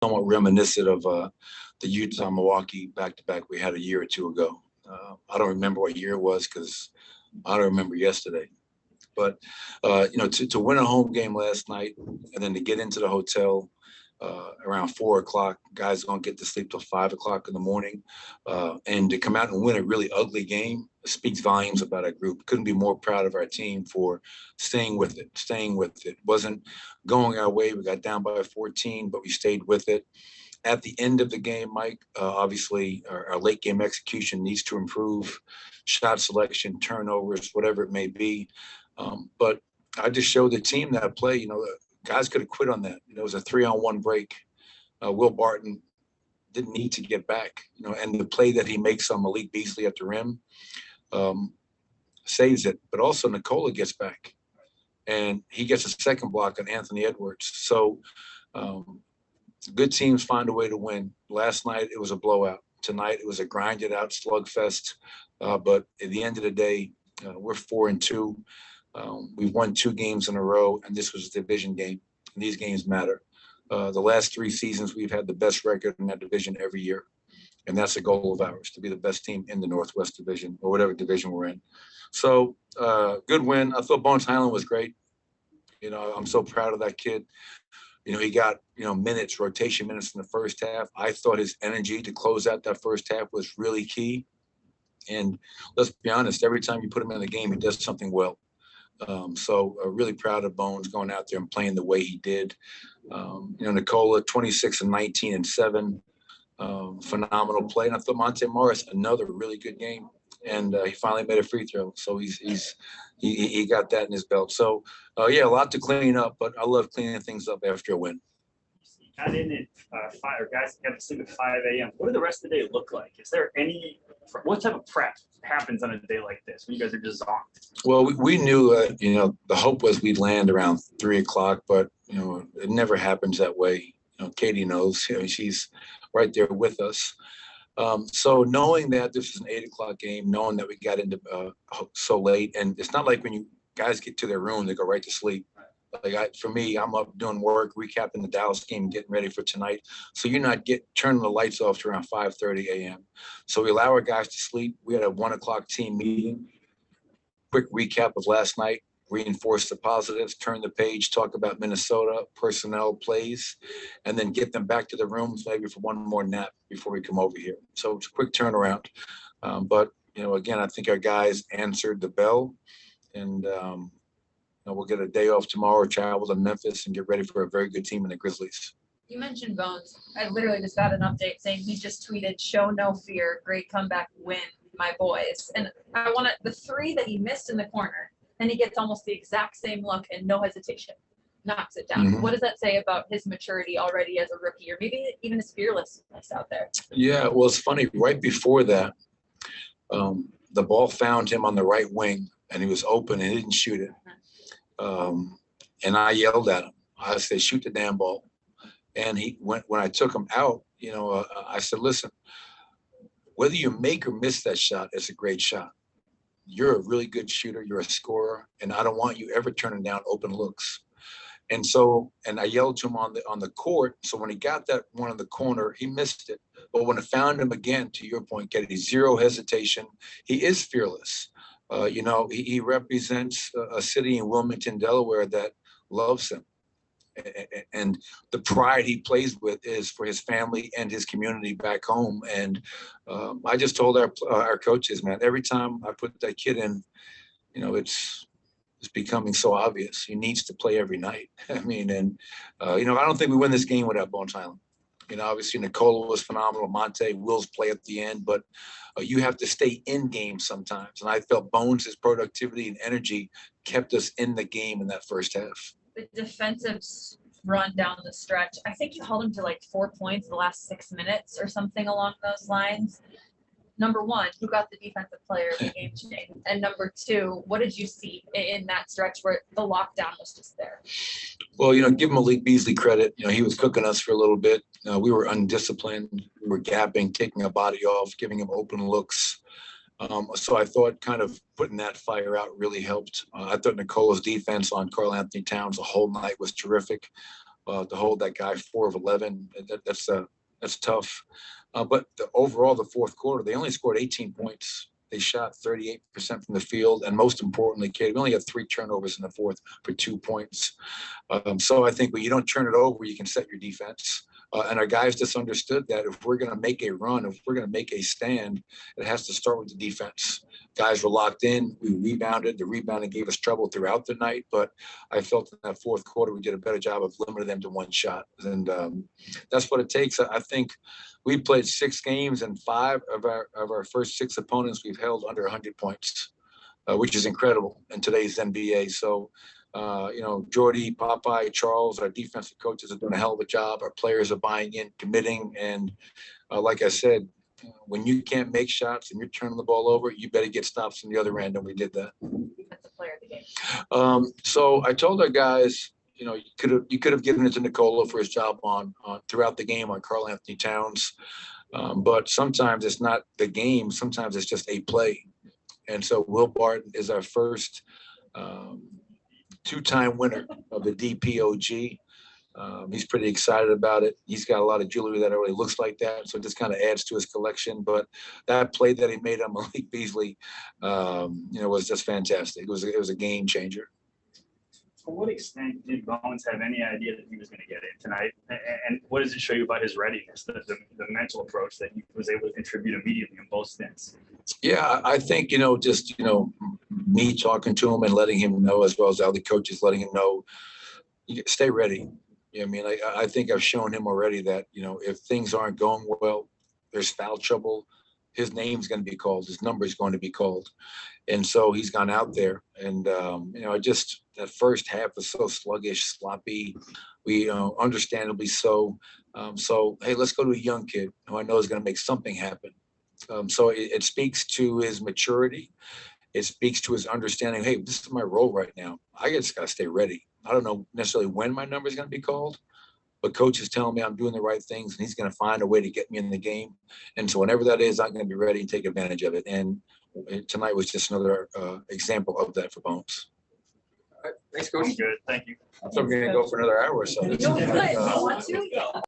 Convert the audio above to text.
somewhat reminiscent of the Utah-Milwaukee back-to-back we had a year or two ago. I don't remember what year it was because I don't remember yesterday. But, to win a home game last night and then to get into the hotel around 4 o'clock, guys don't get to sleep till 5 o'clock in the morning. And to come out and win a really ugly game speaks volumes about our group. Couldn't be more proud of our team for staying with it. Wasn't going our way. We got down by 14, but we stayed with it. At the end of the game, Mike, obviously our late game execution needs to improve, shot selection, turnovers, whatever it may be. But I just showed the team that play, guys could have quit on that. It was a 3-on-1 break. Will Barton didn't need to get back, and the play that he makes on Malik Beasley at the rim saves it. But also Nikola gets back, and he gets a second block on Anthony Edwards. So good teams find a way to win. Last night, it was a blowout. Tonight, it was a grinded out slugfest. But at the end of the day, we're 4-2. We've won 2 games in a row, and this was a division game. And these games matter. The last 3 seasons, we've had the best record in that division every year. And that's a goal of ours, to be the best team in the Northwest Division or whatever division we're in. So good win. I thought Bones Highland was great. I'm so proud of that kid. He got, rotation minutes in the first half. I thought his energy to close out that first half was really key. And let's be honest, every time you put him in the game, he does something well. So really proud of Bones going out there and playing the way he did. Nikola, 26 and 19 and 7, phenomenal play. And I thought Monte Morris, another really good game. And he finally made a free throw. So he got that in his belt. So, a lot to clean up, but I love cleaning things up after a win. You got in at 5, or guys got to sleep at 5 a.m. What do the rest of the day look like? Is there what type of prep happens on a day like this when you guys are just zonked? Well, we knew, the hope was we'd land around 3 o'clock, but, it never happens that way. Katie knows, she's right there with us. So knowing that this is an 8 o'clock game, knowing that we got into so late, and it's not like when you guys get to their room, they go right to sleep. For me, I'm up doing work, recapping the Dallas game, getting ready for tonight. So you're not turning the lights off to around 5:30 a.m. So we allow our guys to sleep. We had a 1 o'clock team meeting. Quick recap of last night. Reinforce the positives, turn the page, talk about Minnesota, personnel, plays, and then get them back to the rooms maybe for one more nap before we come over here. So it's a quick turnaround. But, again, I think our guys answered the bell, and we'll get a day off tomorrow, travel to Memphis, and get ready for a very good team in the Grizzlies. You mentioned Bones. I literally just got an update saying he just tweeted, "Show no fear, great comeback win, my boys." And I want the 3 that he missed in the corner. And he gets almost the exact same look and no hesitation, knocks it down. Mm-hmm. What does that say about his maturity already as a rookie, or maybe even his fearlessness out there? Yeah, well, it's funny. Right before that, the ball found him on the right wing, and he was open and he didn't shoot it. And I yelled at him. I said, "Shoot the damn ball." And when I took him out, I said, "Listen, whether you make or miss that shot, it's a great shot. You're a really good shooter. You're a scorer, and I don't want you ever turning down open looks." And I yelled to him on the court. So when he got that one in the corner, he missed it. But when I found him again, to your point, Kennedy, zero hesitation. He is fearless. He represents a city in Wilmington, Delaware that loves him. And the pride he plays with is for his family and his community back home. And I just told our coaches, man, every time I put that kid in, it's becoming so obvious. He needs to play every night. I mean, and I don't think we win this game without Bones Highland. Obviously Nikola was phenomenal. Monte Will's play at the end, but you have to stay in game sometimes. And I felt Bones' productivity and energy kept us in the game in that first half. The defensive run down the stretch, I think you held him to like 4 points the last 6 minutes or something along those lines. Number one, who got the defensive player of the game today? And number 2, what did you see in that stretch where the lockdown was just there? Well, give Malik Beasley credit. He was cooking us for a little bit. We were undisciplined. We were gapping, taking a body off, giving him open looks. So I thought kind of putting that fire out really helped. I thought Nicola's defense on Karl Anthony Towns the whole night was terrific. to hold that guy 4 of 11. That's tough. But overall, the fourth quarter, they only scored 18 points. They shot 38% from the field. And most importantly, Kate, we only had 3 turnovers in the fourth for 2 points. So I think when you don't turn it over, you can set your defense. And our guys just understood that if we're going to make a run, if we're going to make a stand, it has to start with the defense. Guys were locked in. We rebounded. The rebounding gave us trouble throughout the night. But I felt in that fourth quarter, we did a better job of limiting them to 1 shot. And that's what it takes. I think we played 6 games, and 5 of our first 6 opponents we've held under 100 points, which is incredible in today's NBA. So, Jordy, Popeye, Charles, our defensive coaches are doing a hell of a job. Our players are buying in, committing. And like I said, when you can't make shots and you're turning the ball over, you better get stops from the other end. And we did that. That's a player of the game. So I told our guys, you could have given it to Nicola for his job on throughout the game on Karl Anthony Towns. But sometimes it's not the game. Sometimes it's just a play. And so Will Barton is our first 2-time winner of the DPOG. He's pretty excited about it. He's got a lot of jewelry that already looks like that, so it just kind of adds to his collection. But that play that he made on Malik Beasley, was just fantastic. It was a game changer. To what extent did Bones have any idea that he was going to get in tonight? And what does it show you about his readiness, the mental approach that he was able to contribute immediately in both stints? Yeah, I think, me talking to him and letting him know, as well as the other coaches letting him know, stay ready. I think I've shown him already that, if things aren't going well, there's foul trouble, his name's going to be called, his number is going to be called. And so he's gone out there. And, that first half was so sluggish, sloppy. We, understandably so. Hey, let's go to a young kid who I know is going to make something happen. So it speaks to his maturity. It speaks to his understanding, hey, this is my role right now. I just got to stay ready. I don't know necessarily when my number is going to be called, but coach is telling me I'm doing the right things, and he's going to find a way to get me in the game. And so whenever that is, I'm going to be ready and take advantage of it. And tonight was just another example of that for Bones. All right. Thanks, Coach. Good. Thank you. So I'm going to go for another hour or so. You want to?